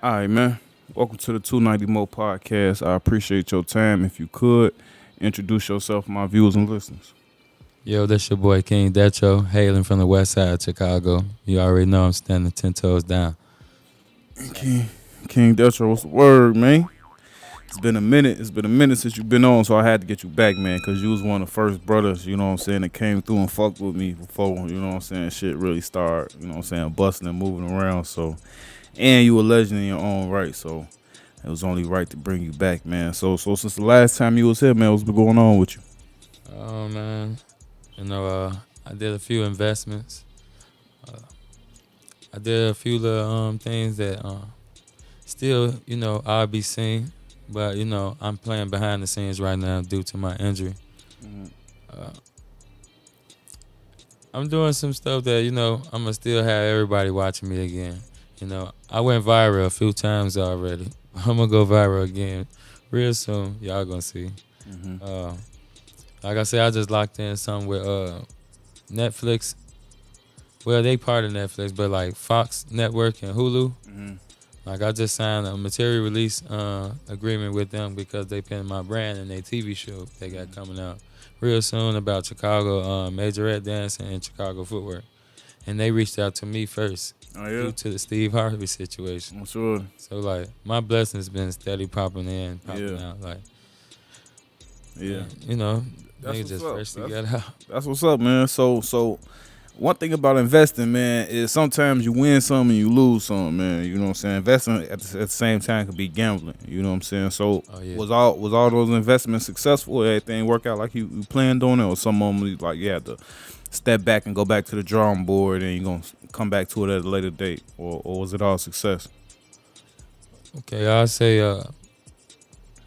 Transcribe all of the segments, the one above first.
All right, man. Welcome to the 290 Mo podcast. I appreciate your time. If you could introduce yourself to my viewers and listeners. Yo, this your boy King Detro, hailing from the west side of Chicago. You already know I'm standing 10 toes down. King, King Deltro, what's the word, man? It's been a minute. It's been a minute since you've been on, so I had to get you back, man, because you was one of the first brothers, you know what I'm saying, that came through and fucked with me before, you know what I'm saying, shit really started, you know what I'm saying, busting and moving around. So, and you a legend in your own right, so it was only right to bring you back, man. So since the last time you was here, man, what's been going on with you? Oh man, you know, I did a few investments. Uh, I did a few little things that still, I'll be seen, but I'm playing behind the scenes right now due to my injury. Mm-hmm. Uh, I'm doing some stuff that I'm gonna still have everybody watching me again. I went viral a few times already. I'm gonna go viral again real soon. Y'all gonna see. Mm-hmm. Uh, like I said, I just locked in something with Netflix. Well, they part of Netflix, but like Fox Network and Hulu. Mm-hmm. Like I just signed a material release agreement with them because they pin my brand in their TV show they got coming out real soon about Chicago majorette dancing and Chicago footwork. And they reached out to me first Oh due yeah, to the Steve Harvey situation. I'm sure. So like my blessings been steady popping in, popping Yeah, out. Like yeah. man, That's niggas what's just up. fresh together. That's what's up, man. So one thing about investing, man, is sometimes you win some and you lose some, man. You know what I'm saying? Investing at the same time could be gambling. You know what I'm saying? So Oh yeah. was all those investments successful? Everything work out like you planned on it, or some moments like you had to step back and go back to the drawing board and you're gonna come back to it at a later date, or was it all success? Okay, I'll say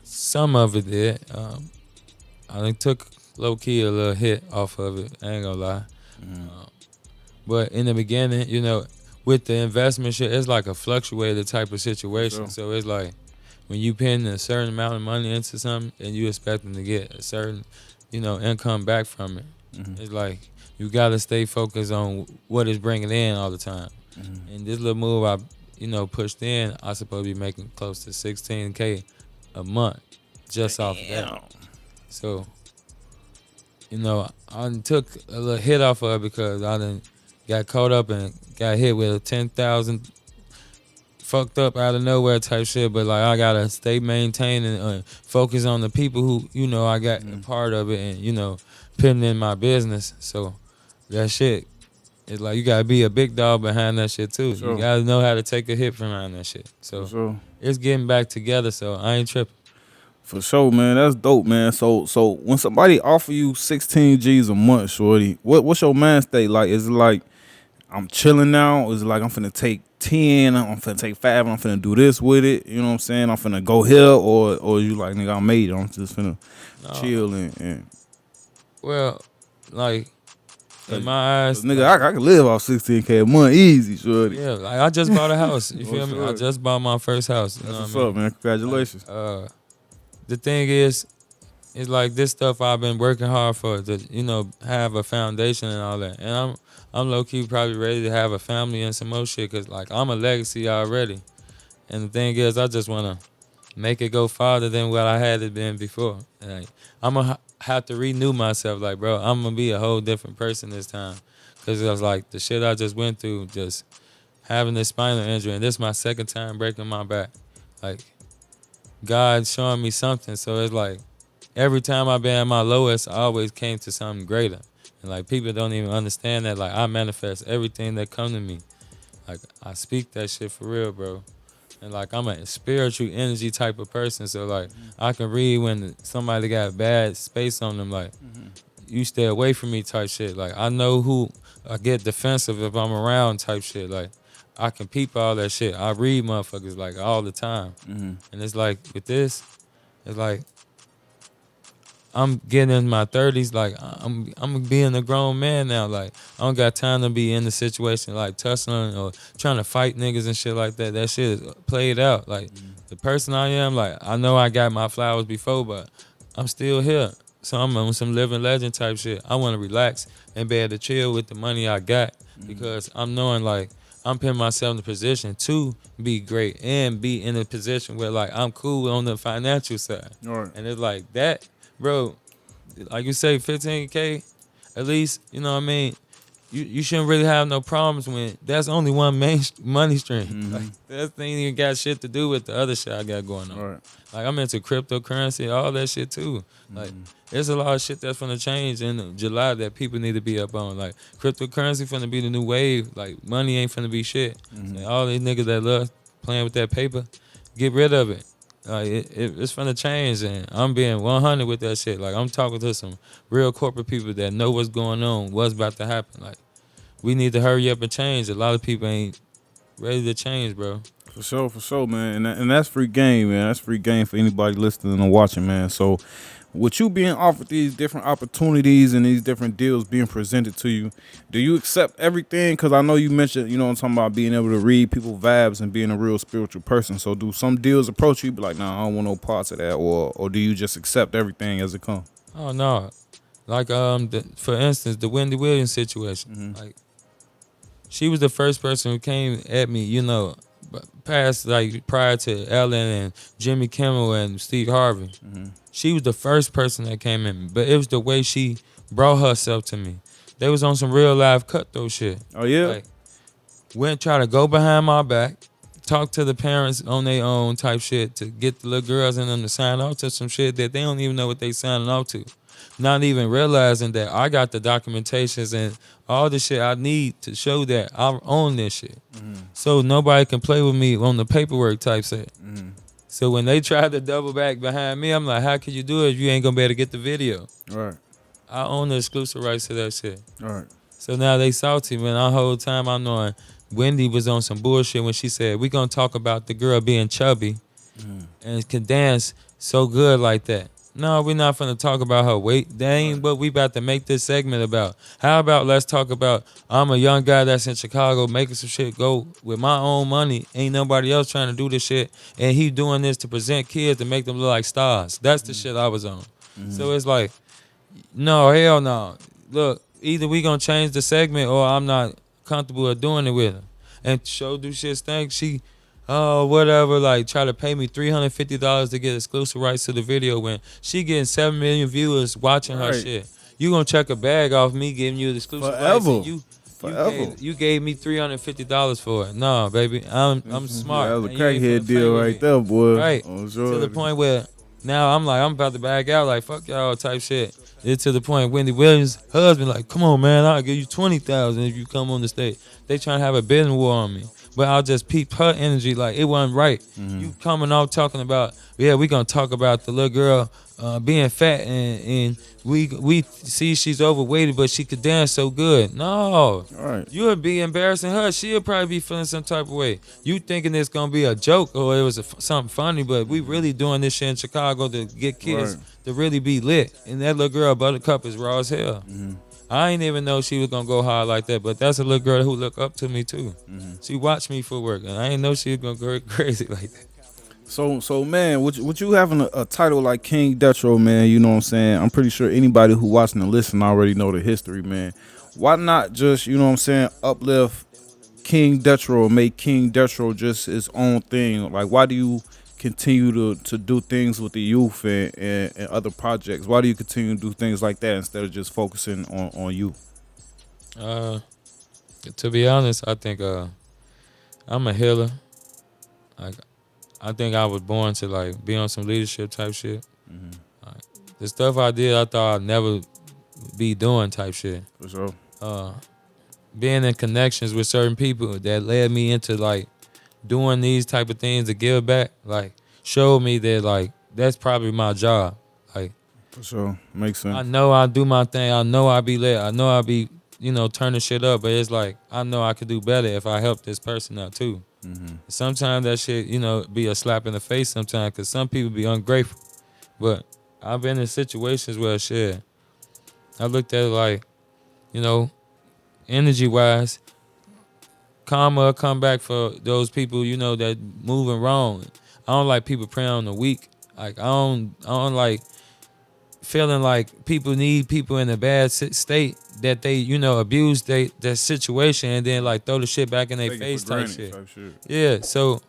some of it did. I done took low key a little hit off of it. I ain't gonna lie. Mm-hmm. Um, but in the beginning, with the investment shit, it's like a fluctuated type of For situation. sure. So it's like when you pin a certain amount of money into something and you expecting to get a certain, income back from it. Mm-hmm. It's like you gotta stay focused on what is bringing in all the time. Mm-hmm. And this little move I, pushed in, I supposed to be making close to 16K a month just off of that. Damn. So, I done took a little hit off of it because I done got caught up and got hit with a 10,000 fucked up out of nowhere type shit. But like I gotta stay maintained and focus on the people who I got a Mm-hmm. part of it and putting in my business. So that shit, it's like you gotta be a big dog behind that shit For too. You sure. gotta know how to take a hit from behind that shit. For So sure. it's getting back together. So I ain't tripping. For sure, man. That's dope, man. So when somebody offer you 16 G's a month, shorty, what's your mind state like? Is it like I'm chilling now? Is it like I'm finna take 10, I'm finna take 5, and I'm finna do this with it? You know what I'm saying? I'm finna go here, or you like, nigga, I made it. I'm just finna No, chill and well, like in cause, my cause eyes, nigga, like I can live off 16K a month easy, shorty. yeah, like I just bought a house. You For feel me? I sure. just bought my first house. You That's know what I what's mean? up, man. Like, Congratulations. the thing is, it's like this stuff I've been working hard for to, have a foundation and all that. And I'm low key probably ready to have a family and some more shit. Cause like I'm a legacy already. And the thing is, I just wanna make it go farther than what I had it been before. Like I'm gonna have to renew myself. Like bro, I'm gonna be a whole different person this time. Cause it was like the shit I just went through, just having this spinal injury, and this is my second time breaking my back. Like God showing me something. So it's like every time I've been at my lowest, I always came to something greater. And like people don't even understand that. Like I manifest everything that come to me. Like I speak that shit for real, bro. And like I'm a spiritual energy type of person. So like I can read when somebody got bad space on them. Like Mm-hmm. you stay away from me type shit. Like I know who I get defensive if I'm around type shit. Like I can peep all that shit. I read motherfuckers like all the time. Mm-hmm. And it's like with this, it's like I'm getting in my 30s. Like I'm being a grown man now. Like I don't got time to be in the situation like tussling or trying to fight niggas and shit like that. That shit is played out. Like the person I am, like I know I got my flowers before, but I'm still here. So I'm on some living legend type shit. I want to relax and be able to chill with the money I got Mm-hmm. because I'm knowing like I'm putting myself in a position to be great and be in a position where like I'm cool on the financial side. All right. And it's like that, bro, like you say, 15K at least, you know what I mean? You shouldn't really have no problems when that's only one main money stream. Like that thing even got shit to do with the other shit I got going All on. right. Like I'm into cryptocurrency, all that shit too. Like there's a lot of shit that's gonna change in July that people need to be up on. Like cryptocurrency finna be the new wave. Like money ain't finna be shit. Like, all these niggas that love playing with that paper, get rid of it. Like it's finna change, and I'm being 100 with that shit. Like I'm talking to some real corporate people that know what's going on, what's about to happen. Like we need to hurry up and change. A lot of people ain't ready to change, bro. For sure, man. And that's free game, man. That's free game for anybody listening and watching, man. So, with you being offered these different opportunities and these different deals being presented to you, do you accept everything? Because I know you mentioned, you know, I'm talking about being able to read people's vibes and being a real spiritual person. So, do some deals approach you, be like, nah, I don't want no parts of that, or do you just accept everything as it comes? Oh no, like for instance, the Wendy Williams situation. Like she was the first person who came at me, you know, past like prior to Ellen and Jimmy Kimmel and Steve Harvey. She was the first person that came at me, but it was the way she brought herself to me. They was on some real live cutthroat shit. Oh yeah. Like went try to go behind my back, talk to the parents on their own type shit to get the little girls in them to sign off to some shit that they don't even know what they signing off to. Not even realizing that I got the documentations and all the shit I need to show that I own this shit. So nobody can play with me on the paperwork type shit. So when they tried to double back behind me, I'm like, how could you do it if you ain't gonna be able to get the video? All right. I own the exclusive rights to that shit. All right. So now they salty, man. The whole time I'm knowing Wendy was on some bullshit when she said, we gonna talk about the girl being chubby and can dance so good like that. No, we're not finna talk about her weight. That ain't what we about to make this segment about. How about let's talk about I'm a young guy that's in Chicago making some shit go with my own money. Ain't nobody else trying to do this shit. And he doing this to present kids to make them look like stars. That's the shit I was on. So it's like, no, hell no. Look, either we gonna change the segment or I'm not comfortable with doing it with her. And show do shit stink. She, oh whatever, like try to pay me $350 to get exclusive rights to the video when she getting 7 million viewers watching her Right. shit. You gonna check a bag off me giving you the exclusive rights? Forever. And Forever. you gave me $350 for it. No, baby, I'm smart. That was a and you ain't finna crackhead play deal with right me. there, boy. Right. Oh, To sure. the point where now I'm like, I'm about to back out, like, fuck y'all type shit. It's to the point Wendy Williams' husband, like, come on, man, I'll give you 20,000 if you come on the stage. They trying to have a bidding war on me. But I'll just peep her energy, like, it wasn't right. You coming off talking about, yeah, we gonna talk about the little girl being fat and we see she's overweighted, but she could dance so good. No. All right. You would be embarrassing her. She'll probably be feeling some type of way. You thinking it's gonna be a joke or it was something funny, but we really doing this shit in Chicago to get kids Right. to really be lit. And that little girl, Buttercup, is raw as hell. I ain't even know she was gonna go hard like that, but that's a little girl who look up to me too. She watched me for work, and I ain't know she was gonna go crazy like that. So man, with you having a title like King Detro, man, you know what I'm saying? I'm pretty sure anybody who watching and listening already know the history, man. Why not just, you know what I'm saying, uplift King Detro and make King Detro just his own thing? Like, why do you continue to do things with the youth and other projects? Why do you continue to do things like that instead of just focusing on you? Uh, to be honest, I think I'm a healer. Like, I think I was born to like be on some leadership type shit. Like, the stuff I did, I thought I'd never be doing type shit. For sure. Being in connections with certain people that led me into like doing these type of things to give back, like showed me that like that's probably my job. Like For sure. Makes sense. I know I do my thing. I know I be lit. I know I be, turning shit up. But it's like I know I could do better if I help this person out too. Sometimes that shit, be a slap in the face sometimes because some people be ungrateful. But I've been in situations where shit, I looked at it like, energy wise, karma come back for those people, that moving wrong. I don't like people preying on the weak. Like I don't like feeling like people need people in a bad state that they, abuse that situation and then like throw the shit back in their Take it for face type granted shit. type shit. Yeah, so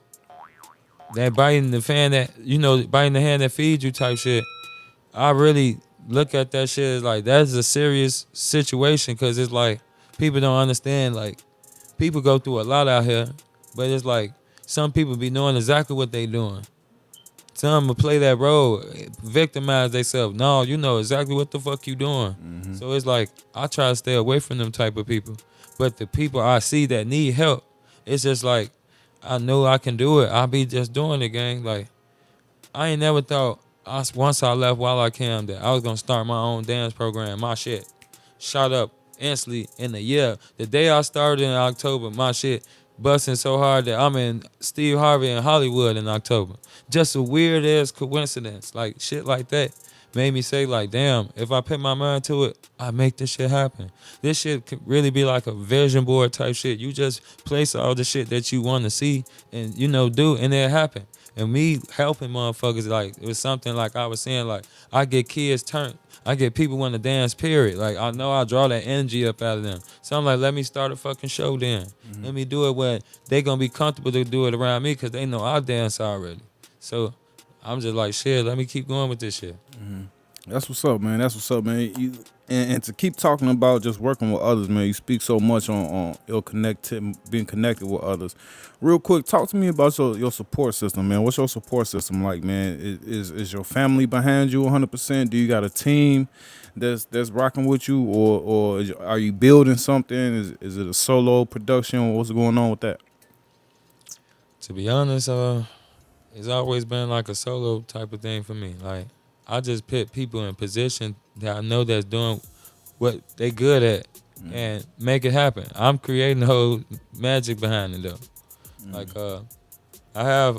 that biting the fan that biting the hand that feeds you type shit. I really look at that shit as like that's a serious situation because it's like people don't understand. Like people go through a lot out here, but it's like some people be knowing exactly what they doing. Some will play that role, victimize themselves. No, you know exactly what the fuck you doing. Mm-hmm. So it's like I try to stay away from them type of people. But the people I see that need help, it's just like I know I can do it. I be just doing it, gang. Like I ain't never thought once I left while I came that I was gonna start my own dance program. My shit shot up instantly in a year. The day I started in October, my shit busting so hard that I'm in Steve Harvey in Hollywood in October. Just a weird ass coincidence, like shit like that. Made me say like, damn, if I put my mind to it, I make this shit happen. This shit could really be like a vision board type shit. You just place all the shit that you want to see and do, and it happen. And me helping motherfuckers, like it was something like I was saying, like I get kids turned. I get people want to dance, period. Like I know I draw that energy up out of them. So I'm like, let me start a fucking show then. Mm-hmm. Let me do it where they gonna be comfortable to do it around me because they know I dance already. So I'm just like, shit, let me keep going with this shit. Mm-hmm. That's what's up, man. That's what's up, man. And to keep talking about just working with others, man. You speak so much on being connected with others. Real quick, talk to me about your support system, man. What's your support system like, man? Is your family behind you 100%? Do you got a team that's rocking with you, are you building something? Is it a solo production? What's going on with that? To be honest, it's always been like a solo type of thing for me. Like I just put people in position that I know that's doing what they good at and make it happen. I'm creating the whole magic behind it though. Like I have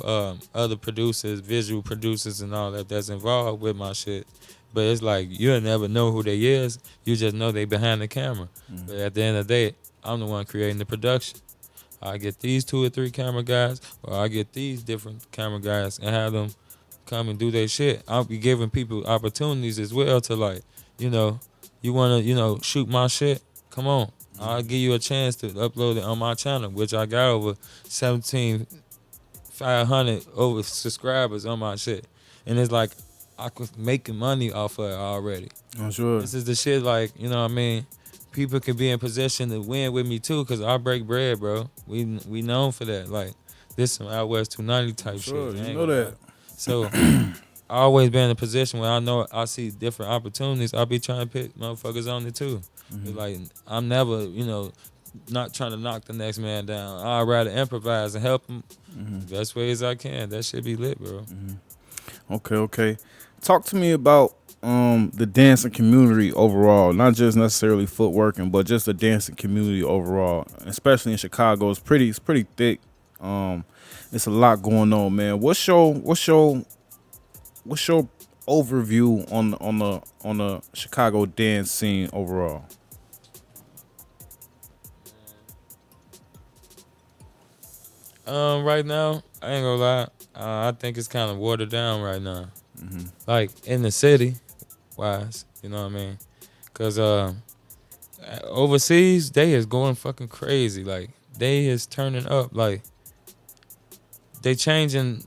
other producers, visual producers and all that's involved with my shit. But it's like you'll never know who they is. You just know they behind the camera. Mm-hmm. But at the end of the day, I'm the one creating the production. I get these 2 or 3 camera guys, or I get these different camera guys and have them come and do their shit. I'll be giving people opportunities as well to like, you wanna, shoot my shit? Come on. I'll give you a chance to upload it on my channel, which I got over 17,500 over subscribers on my shit. And it's like I was making money off of it already. I'm sure. This is the shit like, you know what I mean? People can be in position to win with me too, cause I break bread, bro. We known for that. Like this some out west 290 type Sure, shit. you know that. So I always been in a position where I know I see different opportunities. I'll be trying to put motherfuckers on it too. Mm-hmm. It's like I'm never, not trying to knock the next man down. I'd rather improvise and help him best ways I can. That shit be lit, bro. Okay. Talk to me about the dancing community overall, not just necessarily footworking, but just the dancing community overall, especially in Chicago. It's pretty thick. It's a lot going on, man. What's your overview on the Chicago dance scene overall? Right now, I ain't gonna lie. I think it's kind of watered down right now. Mm-hmm. Like in the city, wise, you know what I mean? Cause overseas, they is going fucking crazy. Like they is turning up. Like they changing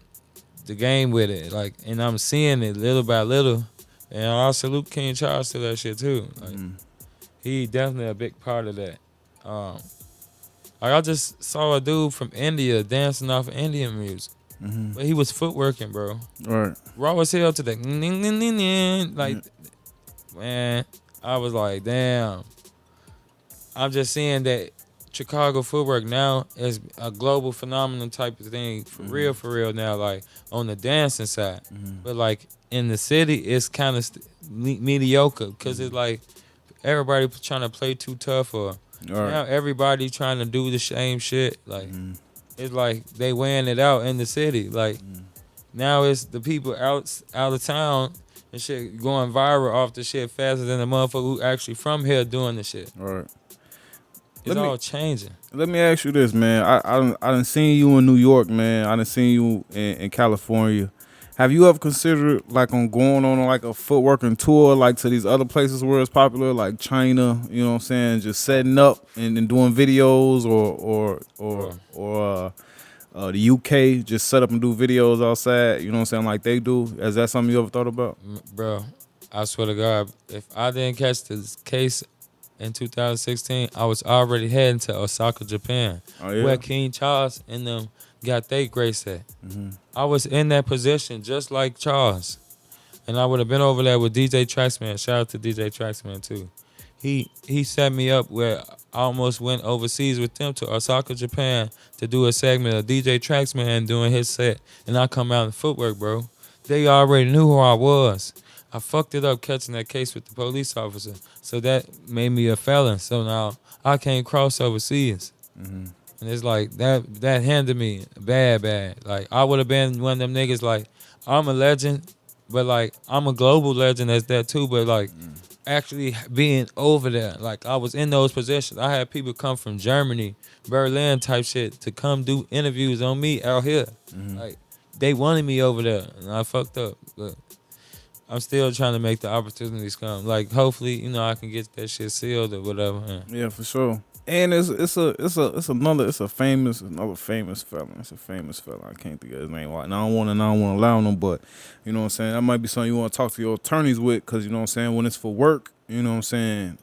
the game with it. Like, and I'm seeing it little by little. And I salute King Charles to that shit too. Like he definitely a big part of that. Like I just saw a dude from India dancing off of Indian music. Mm-hmm. But he was footworking, bro. Right. Raw as hell to that. Like, man, I was like, damn. I'm just seeing that Chicago footwork now is a global phenomenon type of thing. For real now, like on the dancing side. But like in the city, it's kind of mediocre because it's like everybody trying to play too tough or now everybody trying to do the same shit. Like, it's like they weighing it out in the city. Like now it's the people out of town and shit going viral off the shit faster than the motherfucker who actually from here doing the shit. All right. It's all changing. Let me ask you this, man. I done seen you in New York, man. I done seen you in California. Have you ever considered like on going on like a footworking tour, like to these other places where it's popular, like China? You know what I'm saying? Just Oh, setting up and doing videos, bro. the UK, just set up and do videos outside. You know what I'm saying? Like they do. Is that something you ever thought about? Bro, I swear to God, if I didn't catch this case in 2016, I was already heading to Osaka, Japan, Oh where yeah. King Charles and them got their grace at. I was in that position just like Charles. And I would have been over there with DJ Traxman. Shout out to DJ Traxman too. He set me up where I almost went overseas with them to Osaka, Japan to do a segment of DJ Traxman doing his set. And I come out in footwork, bro. They already knew who I was. I fucked it up catching that case with the police officer. So that made me a felon. So now I can't cross overseas. And it's like that handed me bad. Like I would have been one of them niggas like I'm a legend, but like I'm a global legend as that too. But like actually being over there, like I was in those positions. I had people come from Germany, Berlin type shit to come do interviews on me out here. Like they wanted me over there, and I fucked up. But I'm still trying to make the opportunities come. Like hopefully, I can get that shit sealed or whatever. Yeah. Yeah, for sure. And it's a famous another famous fella. It's a famous fella. I can't think of his name right now. I don't want to allow him, but you know what I'm saying. That might be something you want to talk to your attorneys with, because you know what I'm saying. When it's for work, you know what I'm saying.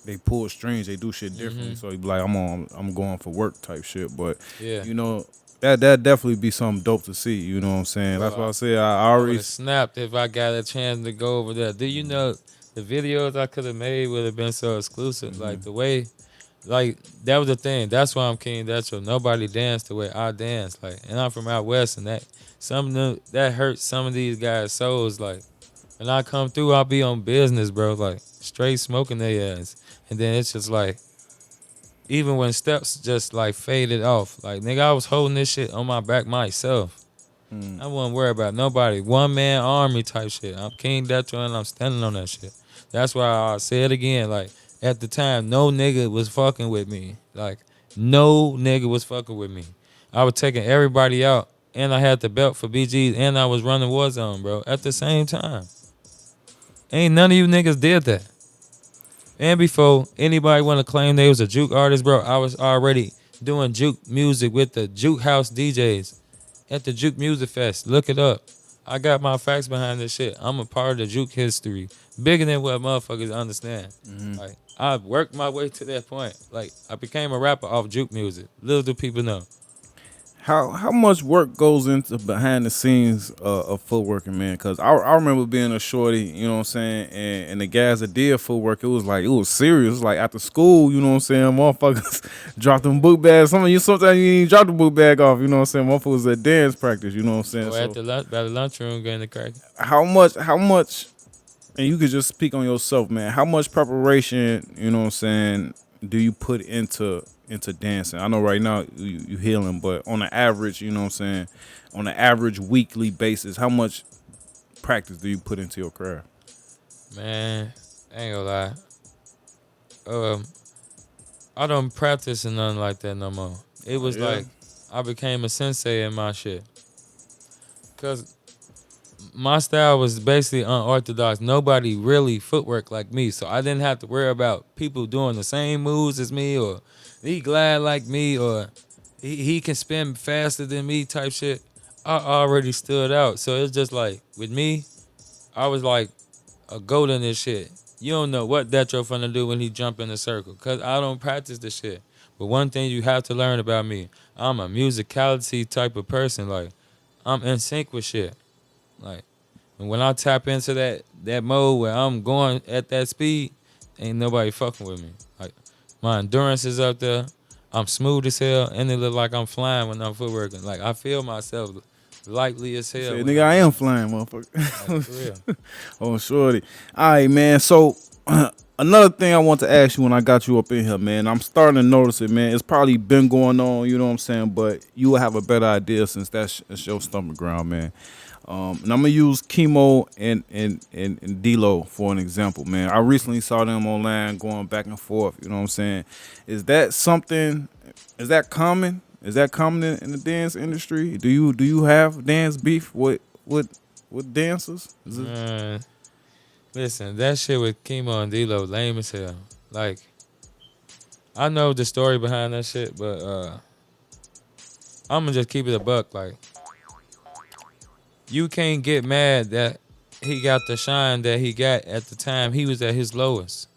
They pull strings. They do shit differently. So you be like, I'm going for work type shit. But Yeah. you know that definitely be something dope to see. You know what I'm saying. That's why Bro, I said I I would already. have snapped if I got a chance to go over there. Do you know the videos I could have made would have been so exclusive? Like the way, like that was the thing. That's why I'm King Detro. Nobody danced the way I dance. Like, and I'm from out west, and some of them that hurts some of these guys' souls. Like, when I come through, I'll be on business, bro. Like straight smoking their ass, and then it's just like. Even when steps just like faded off, like nigga, I was holding this shit on my back myself. I wasn't worried about nobody. One man army type shit. I'm King Detro and I'm standing on that shit. That's why I say it again. Like at the time, no nigga was fucking with me. Like no nigga was fucking with me. I was taking everybody out, and I had the belt for BGs, and I was running Warzone, bro. At the same time, ain't none of you niggas did that. And before anybody want to claim they was a juke artist, bro, I was already doing juke music with the juke house DJs at the Juke Music Fest. Look it up. I got my facts behind this shit. I'm a part of the juke history, bigger than what motherfuckers understand. Like I worked my way to that point. Like I became a rapper off juke music. Little do people know. How much work goes into behind the scenes of footworking, man? Because I remember being a shorty, you know what I'm saying, and the guys that did footwork, it was serious. It was like after school, you know what I'm saying, motherfuckers drop them book bags. Sometimes you ain't drop the book bag off, you know what I'm saying. Motherfuckers at dance practice, you know what I'm saying. Or at So the lunch, by the lunchroom getting the crack. how much, and you could just speak on yourself, man. How much preparation, you know what I'm saying, do you put into dancing? I know right now you healing, but on the average, you know what I'm saying, on the average weekly basis, how much practice do you put into your craft? Man, I ain't gonna lie. Um, I don't practice and nothing like that no more. It Oh was yeah. like I became a sensei in my shit. Cause my style was basically unorthodox. Nobody really footwork like me, so I didn't have to worry about people doing the same moves as me, or he glad like me, or he can spin faster than me type shit. I already stood out, so it's just like with me, I was like a goat in this shit. You don't know what Detro finna do when he jump in the circle, cause I don't practice the shit. But one thing you have to learn about me, I'm a musicality type of person. Like I'm in sync with shit. Like. And when I tap into that mode where I'm going at that speed, ain't nobody fucking with me. Like my endurance is up there. I'm smooth as hell, and it look like I'm flying when I'm footworking. Like I feel myself lightly as You hell said, when nigga, I'm I am doing. flying, Like for motherfucker. real. Oh, shorty. All right, man. So, another thing I want to ask you when I got you up in here, man, I'm starting to notice it, man. It's probably been going on, you know what I'm saying, but you will have a better idea since that's your stomach ground, man. And I'm gonna use Chemo and D-Lo for an example, man. I recently saw them online going back and forth. You know what I'm saying? Is that something? Is that common? Is that common in the dance industry? Do you have dance beef with dancers? Is it? Man, listen, that shit with Chemo and D-Lo lame as hell. Like, I know the story behind that shit, but I'm gonna just keep it a buck. Like, you can't get mad that he got the shine that he got at the time he was at his lowest.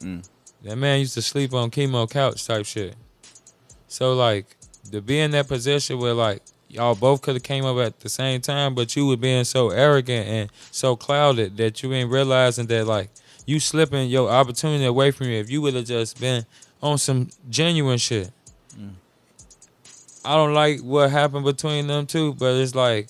Mm, That man used to sleep on Chemo couch type shit. So like to be in that position where like y'all both could have came up at the same time, but you were being so arrogant and so clouded that you ain't realizing that like you slipping your opportunity away from you. If you would have just been on some genuine shit. mm, I don't like what happened between them two, but it's like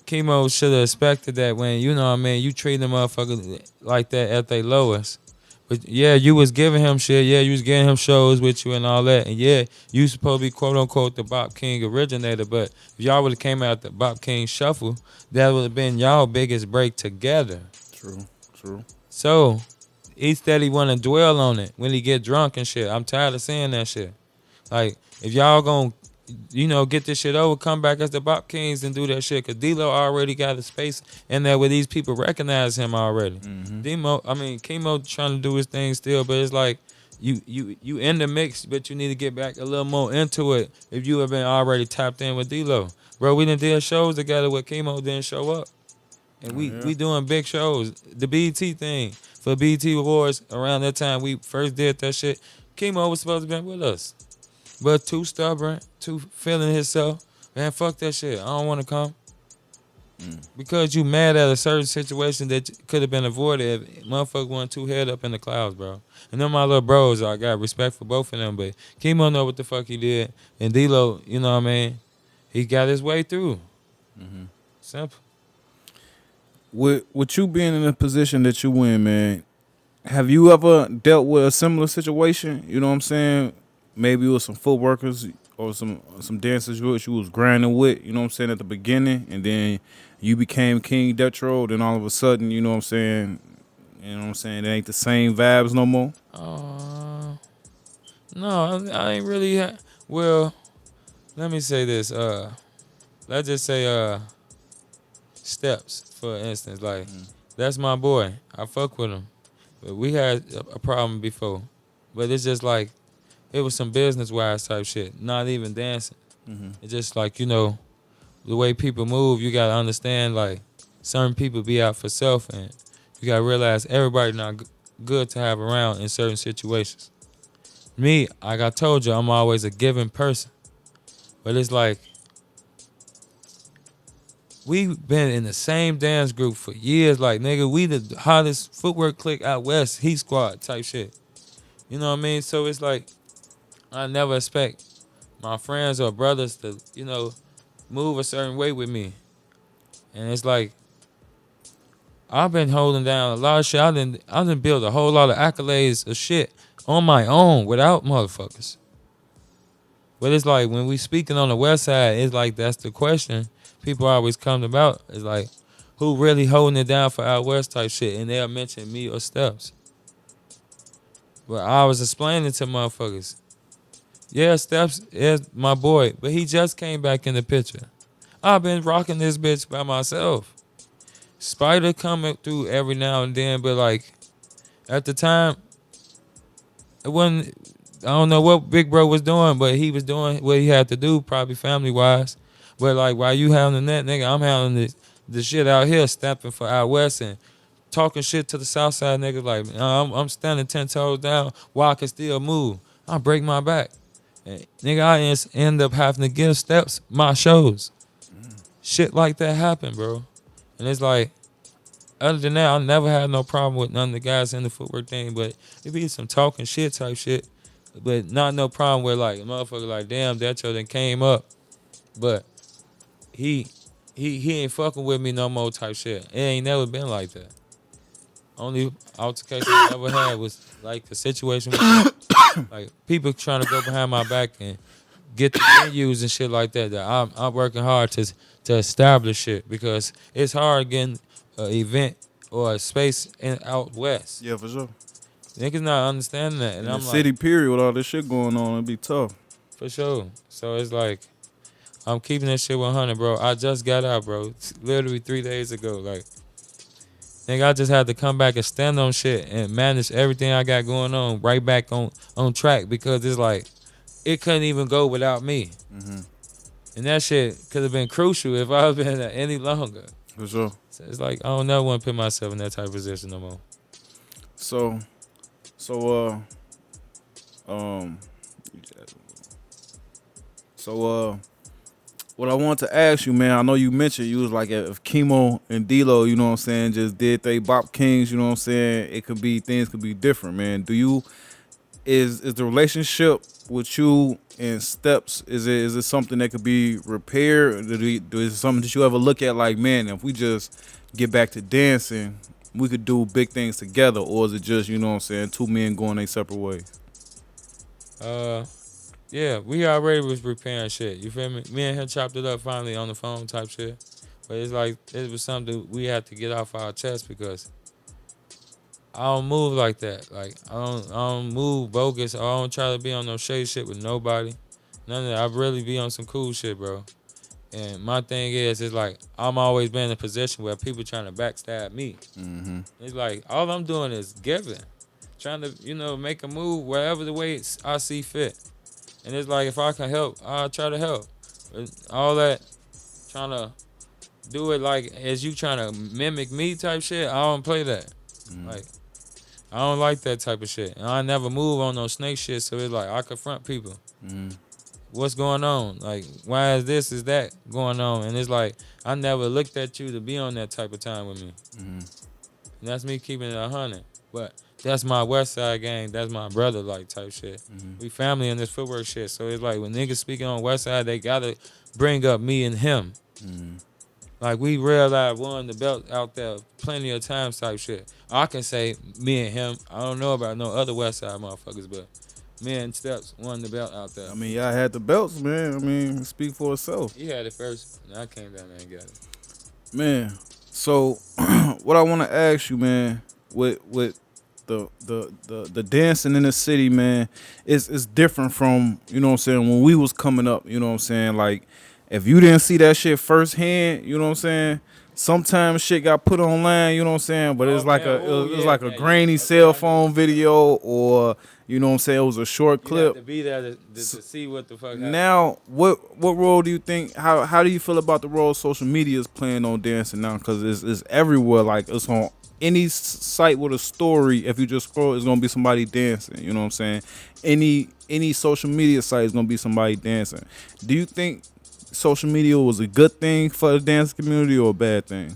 Chemo should have expected that when you know what I mean you treat them motherfuckers like that at their lowest. But yeah, you was giving him shit. Yeah, you was getting him shows with you and all that. And yeah, you supposed to be quote unquote the Bop King originator. But if y'all would have came out the Bop King shuffle, that would have been y'all biggest break together. true, true. So he steady want to dwell on it when he get drunk and shit. I'm tired of seeing that shit. Like, if y'all gonna, get this shit over, come back as the Bop Kings and do that shit. Cause D-Lo already got a space in there where these people recognize him already. Mm-hmm. Chemo trying to do his thing still, but it's like you in the mix, but you need to get back a little more into it if you have been already tapped in with D-Lo. Bro, we done did shows together where Chemo didn't show up. And Oh yeah. we doing big shows. The BET thing for BET Awards around that time we first did that shit. Chemo was supposed to be with us. But too stubborn, too feeling himself. Man, fuck that shit. I don't want to come. Mm. Because you mad at a certain situation that could have been avoided if motherfucker wasn't too head up in the clouds, bro. And them my little bros, I got respect for both of them, but Chemo know what the fuck he did. And D-Lo, you know what I mean? He got his way through. Mm-hmm. Simple. With you being in the position that you in, man, have you ever dealt with a similar situation? You know what I'm saying? Maybe with some footworkers or some dancers you was grinding with, you know what I'm saying, at the beginning, and then you became King Detro, then all of a sudden, you know what I'm saying, it ain't the same vibes no more. No, I ain't really. Well, let me say this. Let's just say Steps, for instance. Like, that's my boy. I fuck with him. But we had a problem before. But it's just like, it was some business wise type shit. Not even dancing. Mm-hmm. It's just like, the way people move, you gotta understand like certain people be out for self and you gotta realize everybody not good to have around in certain situations. Me, like I told you, I'm always a giving person. But it's like we been in the same dance group for years. Like, nigga, we the hottest footwork clique out west, Heat Squad type shit. You know what I mean? So it's like I never expect my friends or brothers to, move a certain way with me. And it's like I've been holding down a lot of shit. I done built a whole lot of accolades of shit on my own without motherfuckers. But it's like when we speaking on the west side, it's like that's the question people always come about. It's like who really holding it down for out west type shit, and they'll mention me or Steps. But I was explaining to motherfuckers, yeah, Steps is my boy, but he just came back in the picture. I've been rocking this bitch by myself. Spider coming through every now and then, but like at the time, it wasn't. I don't know what Big Bro was doing, but he was doing what he had to do, probably family wise. But like while you handling that, nigga, I'm handling the shit out here, stepping for out west and talking shit to the south side niggas. Like, I'm standing 10 toes down while I can still move. I break my back, and, nigga. End up having to give Steps my shows. Shit like that happen, bro. And it's like, other than that, I never had no problem with none of the guys in the footwork thing, but it be some talking shit type shit. But not no problem where like motherfucker like, damn, that show then came up. But he he ain't fucking with me no more type shit. It ain't never been like that. Only altercation I ever had was like the situation with like people trying to go behind my back and get the venues and shit like that. That I'm working hard to establish shit because it's hard getting an event or a space out west. Yeah, for sure. Niggas not understanding that, and In the I'm like, city, period, with all this shit going on, it'd be tough. For sure. So it's like I'm keeping that shit 100, bro. I just got out, bro. Literally 3 days ago. Like, nigga, I just had to come back and stand on shit and manage everything I got going on right back on track because it's like it couldn't even go without me. Mm-hmm. And that shit could have been crucial if I had been any longer. For sure. So it's like I don't never want to put myself in that type of position no more. So, so, um, so, what I want to ask you, man, I know you mentioned you was like if Chemo and D-Lo, you know what I'm saying, just did they Bop Kings, you know what I'm saying, it could be, things could be different, man. Is the relationship with you and Steps, is it something that could be repaired? Is it something that you ever look at like, man, if we just get back to dancing, we could do big things together? Or is it just, you know what I'm saying, two men going their separate ways? Uh, yeah, we already was repairing shit. You feel me? Me and him chopped it up finally on the phone type shit. But it's like it was something we had to get off our chest because I don't move like that. Like I don't move bogus. I don't try to be on no shady shit with nobody. None of that. I really be on some cool shit, bro. And my thing is, it's like I'm always been in a position where people trying to backstab me. Mm-hmm. It's like all I'm doing is giving, trying to make a move wherever the way I see fit. And it's like if I can help, I'll try to help. But all that trying to do it like as you trying to mimic me type shit, I don't play that. Mm-hmm. Like I don't like that type of shit. And I never move on no snake shit, so it's like I confront people. Mm-hmm. What's going on? Like, why is that going on? And it's like I never looked at you to be on that type of time with me. Mm-hmm. And that's me keeping it 100. But that's my West Side gang. That's my brother, like, type shit. Mm-hmm. We family in this footwork shit. So it's like when niggas speaking on West Side, they gotta bring up me and him. Mm-hmm. Like we realized won the belt out there plenty of times type shit. I can say me and him. I don't know about no other West Side motherfuckers, but me and Steps won the belt out there. I mean, y'all had the belts, man. I mean, speak for itself. He had it first, and I came down there and got it. Man, so what I want to ask you, man, with the dancing in the city, man, is different from, you know what I'm saying, when we was coming up, you know what I'm saying? Like, if you didn't see that shit firsthand, you know what I'm saying? Sometimes shit got put online, you know what I'm saying? But Oh it's like man, it was like a yeah. grainy Okay, cell I know. phone video, or you know what I'm saying, it was a short You have clip. to be there to see what the fuck happened. Now, what role do you think? How do you feel about the role social media is playing on dancing now? Because it's everywhere. Like it's on any site with a story. If you just scroll, it's gonna be somebody dancing. You know what I'm saying? Any social media site is gonna be somebody dancing. Do you think social media was a good thing for the dance community or a bad thing?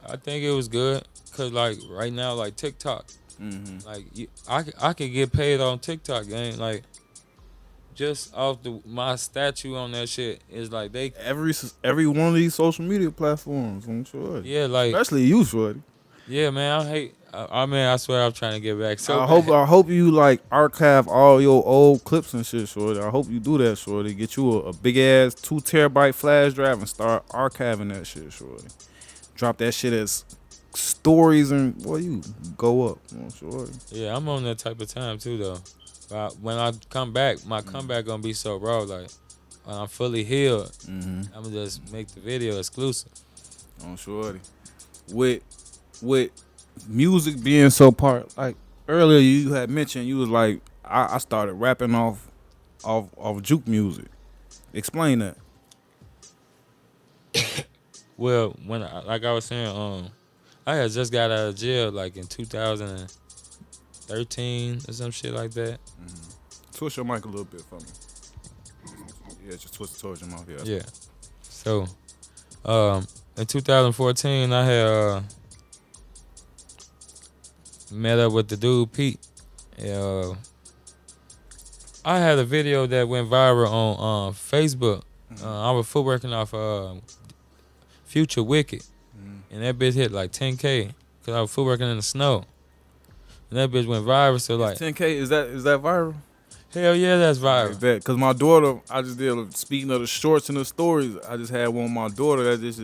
I think it was good because like right now, like TikTok, Mm-hmm. like I could get paid on TikTok, gang. Like just off my statue on that shit is like they Every one of these social media platforms, I'm sure. yeah like Especially you, shorty. yeah man I hate I mean I swear I'm trying to get back so I bad. hope you like archive all your old clips and shit, shorty. I hope you do that, shorty. Get you a big ass 2 terabyte flash drive and start archiving that shit, shorty. Drop that shit as stories and boy, you go up, shorty. Yeah, I'm on that type of time too though. But when I come back, my comeback gonna be so raw. Like when I'm fully healed, Mm-hmm. I'm gonna just make the video exclusive. Shorty. With music being so part, like earlier you had mentioned, you was like, I started rapping off juke music. Explain that. Well, when like I was saying, I had just got out of jail like in 2013 or some shit like that. Mm-hmm. Twist your mic a little bit for me. Yeah, just twist it towards your mouth. Yeah. Yeah. So, in 2014, I had met up with the dude Pete. I had a video that went viral on Facebook. I was footworking off Future Wicked, and that bitch hit like 10K because I was footworking in the snow, and that bitch went viral. So like, 10K, is that viral? hell yeah, that's viral. I bet. Cause my daughter, I just did. Speaking of the shorts and the stories, I just had one with my daughter that just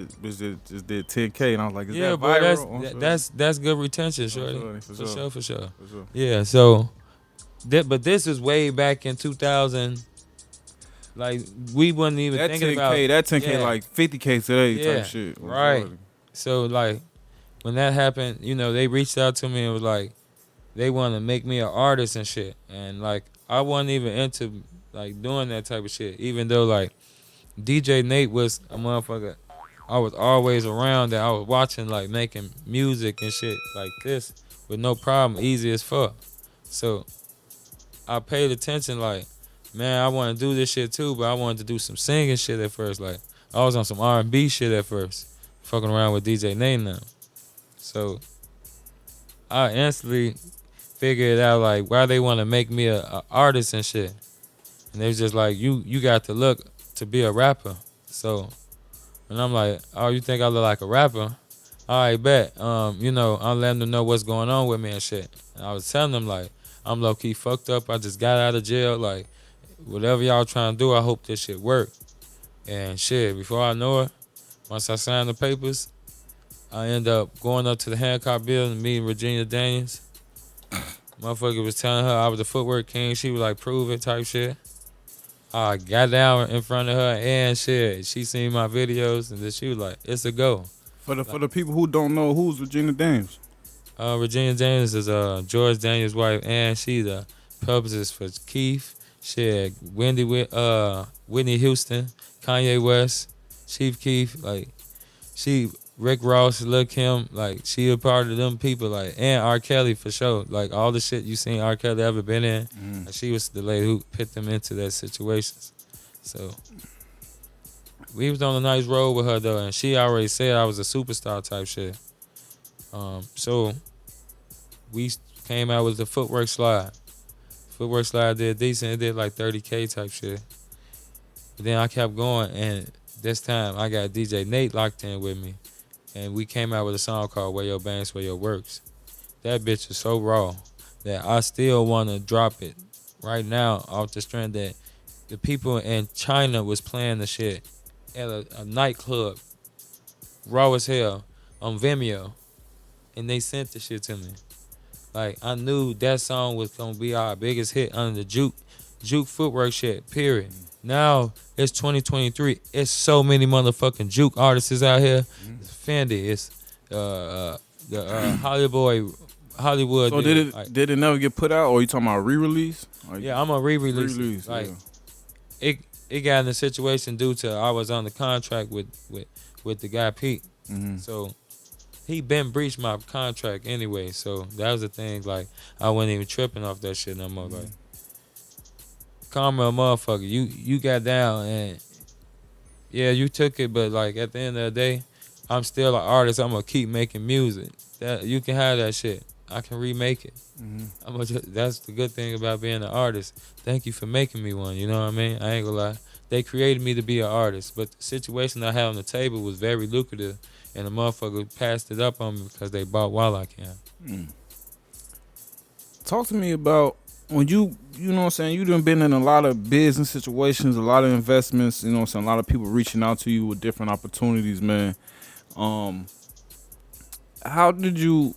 did 10K, and I was like, is Yeah, that boy, viral? that's good retention, shorty. For sure. For sure. For sure. Yeah, so but this is way back in 2000. Like we wasn't even That thinking about 10K, that 10K yeah, like 50K today type yeah, shit. Or right. shorty. So like when that happened, they reached out to me and was like they want to make me an artist and shit, and like I wasn't even into like doing that type of shit, even though like DJ Nate was a motherfucker. I was always around that I was watching like making music and shit like this with no problem, easy as fuck. So I paid attention like, man, I want to do this shit too, but I wanted to do some singing shit at first. Like I was on some R&B shit at first, fucking around with DJ Nate now. So I instantly figured out like why they want to make me a artist and shit. And they was just like, you got to look to be a rapper. So and I'm like, oh, you think I look like a rapper? All right, bet. I'm letting them know what's going on with me and shit. And I was telling them like, I'm low key fucked up. I just got out of jail. Like, whatever y'all trying to do, I hope this shit work. And shit, before I know it, once I signed the papers, I end up going up to the Hancock building and meeting Virginia Daniels. Motherfucker was telling her I was the footwork king. She was like, prove it type shit. I got down in front of her and shit. She seen my videos and then she was like, it's a go. For the people who don't know, who's Virginia Daniels? Virginia Daniels is George Daniels' wife, and she the publicist for Keith. Shit, Whitney Houston, Kanye West, Chief Keef, like she Rick Ross, Lil Kim, like she a part of them people, like and R. Kelly for sure. Like all the shit you seen R. Kelly ever been in, like, she was the lady who put them into that situations. So we was on a nice road with her though, and she already said I was a superstar type shit. So we came out with the footwork slide. Footwork slide did decent. It did like 30K type shit. But then I kept going, and this time I got DJ Nate locked in with me, and we came out with a song called "Where Your Banks, Where Your Works." That bitch is so raw that I still want to drop it right now off the strength that the people in China was playing the shit at a nightclub, raw as hell, on Vimeo, and they sent the shit to me. Like I knew that song was gonna be our biggest hit under the juke footwork shit. Period. Now it's 2023. It's so many motherfucking juke artists out here. It's Fendi. It's Hollywood So dude. Like, did it never get put out, or you talking about re-release? Like, yeah, I'm gonna re-release it. re-release, Like yeah. it got in a situation due to I was on the contract with the guy Pete. Mm-hmm. So he been breached my contract anyway, so that was the thing. Like I wasn't even tripping off that shit no more. Like karma, a motherfucker. You got down and yeah, you took it, but like at the end of the day, I'm still an artist. I'm gonna keep making music. That you can have that shit. I can remake it. That's the good thing about being an artist. Thank you for making me one. You know what I mean? I ain't gonna lie. They created me to be an artist, but the situation I had on the table was very lucrative, and the motherfucker passed it up on me because they bought while I can. Talk to me about when you know what I'm saying, you done been in a lot of business situations, a lot of investments, you know what I'm saying, a lot of people reaching out to you with different opportunities, man. Um, how did you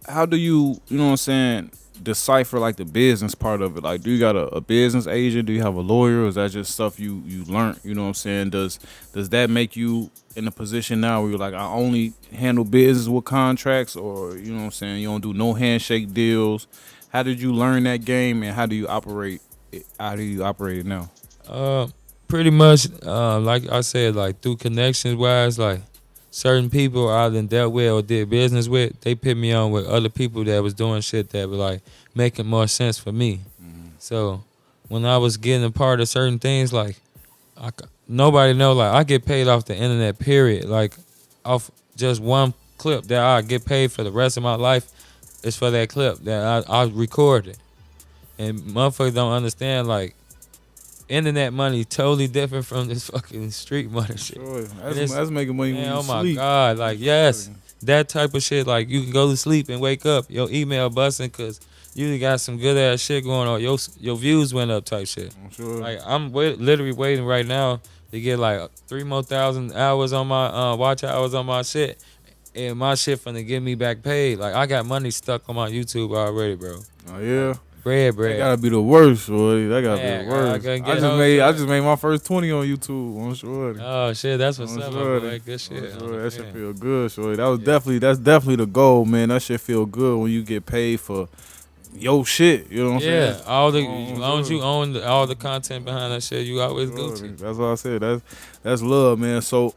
how do you know what I'm saying, decipher like the business part of it? Like, do you got a business agent? Do you have a lawyer? Or is that just stuff you learned? You know what I'm saying? Does that make you in a position now where you're like, I only handle business with contracts, or you know what I'm saying, you don't do no handshake deals? How did you learn that game, and how do you operate it? How do you operate it now? Uh, Pretty much, like I said, like through connections wise, like certain people I done dealt with or did business with, they put me on with other people that was doing shit that was like making more sense for me. So when I was getting a part of certain things, like nobody know, like I get paid off the internet. Period. Like off just one clip that I get paid for the rest of my life is for that clip that I recorded. And motherfuckers don't understand, like internet money totally different from this fucking street money shit. Sure, It's, that's making money when man, you oh my sleep. God, like yes, that type of shit. Like you can go to sleep and wake up, your email busting because you got some good ass shit going on. Your views went up type shit. I'm sure. Like I'm literally waiting right now to get like 3,000 more hours on my watch hours on my shit, and my shit finna get me back paid. Like I got money stuck on my YouTube already, bro. Oh yeah. That bread. gotta be the worst, shorty. That gotta be the Man, I worst. couldn't get hold I to it. just made my first 20 on YouTube on shorty. Oh shit, that's what's On up, my shorty. boy. Good On shit on the shorty. That shit fan. feel good, shorty. Yeah. That's definitely the goal, man. That shit feel good when you get paid for your shit. You know what I'm saying? Yeah, all the as On long as shorty. you own all the content behind that shit, you On always shorty. Gucci. That's what I said. That's love, man. So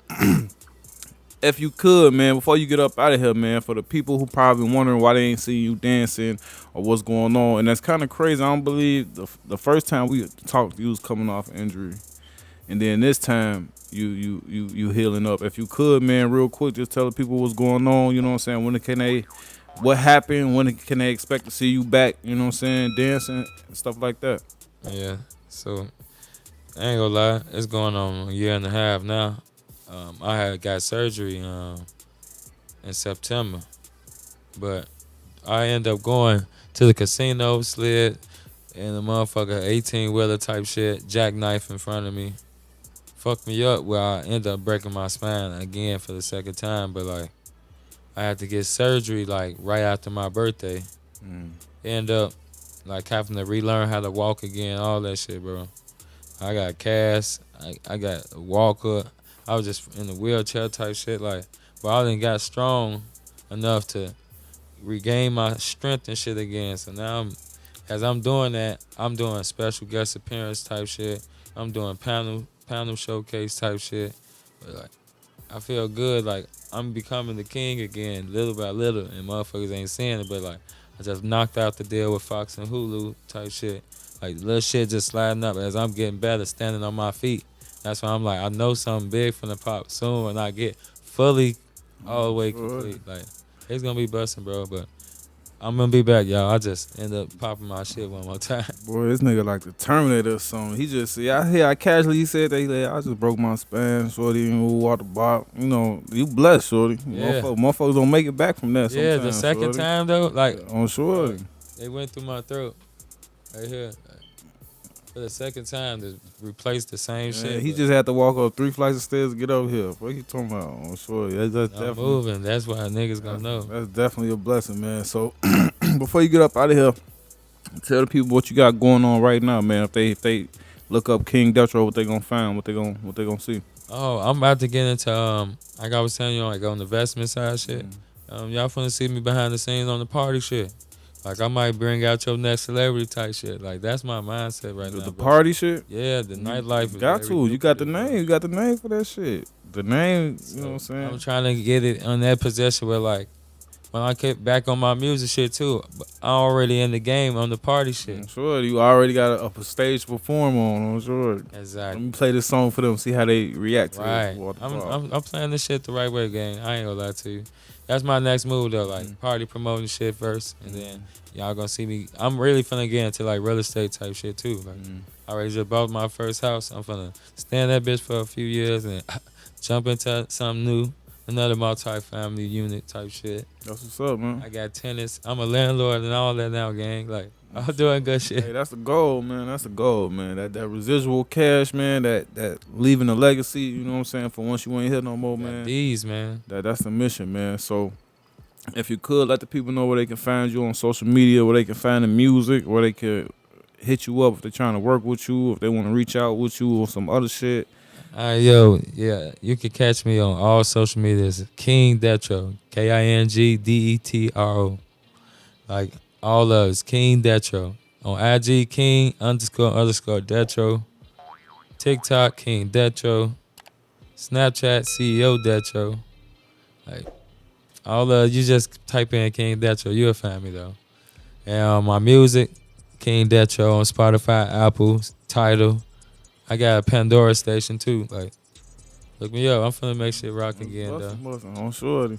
if you could, man, before you get up out of here, man, for the people who probably wondering why they ain't see you dancing or what's going on, and that's kind of crazy. I don't believe the first time we talked, you was coming off injury, and then this time you healing up. If you could, man, real quick, just tell the people what's going on. You know what I'm saying? What happened? When can they expect to see you back? You know what I'm saying? Dancing and stuff like that. Yeah. So I ain't gonna lie, it's going on a year and a half now. I had got surgery in September, but I end up going to the casino, slid, and the motherfucker 18-wheeler type shit, jackknife in front of me, fucked me up where I end up breaking my spine again for the second time. But like I had to get surgery like right after my birthday. Mm. End up like having to relearn how to walk again, all that shit, bro. I got cast, I got a walker. I was just in a wheelchair type shit, like, but I didn't got strong enough to regain my strength and shit again. So now as I'm doing that, I'm doing special guest appearance type shit. I'm doing panel showcase type shit. But like I feel good, like I'm becoming the king again, little by little, and motherfuckers ain't seeing it, but like I just knocked out the deal with Fox and Hulu type shit. Like little shit just sliding up as I'm getting better, standing on my feet. That's why I'm like, I know something big from the pop soon when I get fully all the way Sure. complete. Like it's gonna be busting, bro, but I'm gonna be back, y'all. I just end up popping my shit one more time. Boy, this nigga like the Terminator or something. He just see I casually he said that he like, I just broke my spine, shorty, and water bottle. You know, you blessed, shorty. Yeah. Motherfuckers don't make it back from that Yeah, the sometimes, second shorty. time though, like On bro, shorty. they went through my throat right here. For the second time to replace the same Yeah, shit. he But just had to walk up 3 flights of stairs to get over here. What you talking about? On shorty. That's I'm definitely moving. That's why niggas gonna know. that's definitely a blessing, man. So before you get up out of here, tell the people what you got going on right now, man. If they look up King Detro, what they gonna find, what they gonna see. Oh, I'm about to get into like I was telling you, like on the investment side shit. Mm. Y'all finna see me behind the scenes on the party shit. Like I might bring out your next celebrity type shit. Like that's my mindset right now, The bro. party shit. Yeah, the nightlife is Got very to. You got the lucrative, name. bro. You got the name for that shit. The name. You know what I'm So I'm saying? trying to get it on that position where like when I get back on my music shit too, but I already in the game on the party shit. I'm sure you already got a stage to perform on. I'm sure. Let Exactly. me play this song for them. See how they react to this. Right. Water I'm, Park. I'm I'm playing this shit the right way, gang. I ain't gonna lie to you. That's my next move though, Mhm. like party promoting shit first, and Mhm. then y'all gonna see me. I'm really finna get into like real estate type shit too. Like Mhm. I already just bought my first house. I'm finna stay in that bitch for a few years and jump into something new, another multi-family unit type shit. That's what's up, man. I got tenants. I'm a landlord and all that now, gang. Like I'm doing good shit. Hey, that's the goal, man. That's the goal, man. That residual cash, man. That leaving a legacy. You know what I'm saying? For once you ain't here no more, Got man. these, man. That's the mission, man. So if you could let the people know where they can find you on social media, where they can find the music, where they could hit you up if they're trying to work with you, if they want to reach out with you or some other shit. Yo, yeah, you can catch me on all social medias. King Detro, KINGDETRO. Like all of us, King Detro. On IG, King __ Detro. TikTok, King Detro. Snapchat, CEO Detro. Like all of you just type in King Detro, you'll find me though. And my music, King Detro on Spotify, Apple, Tidal. I got a Pandora station too. Like look me up. I'm finna make shit rock again though. Bustin', on shorty.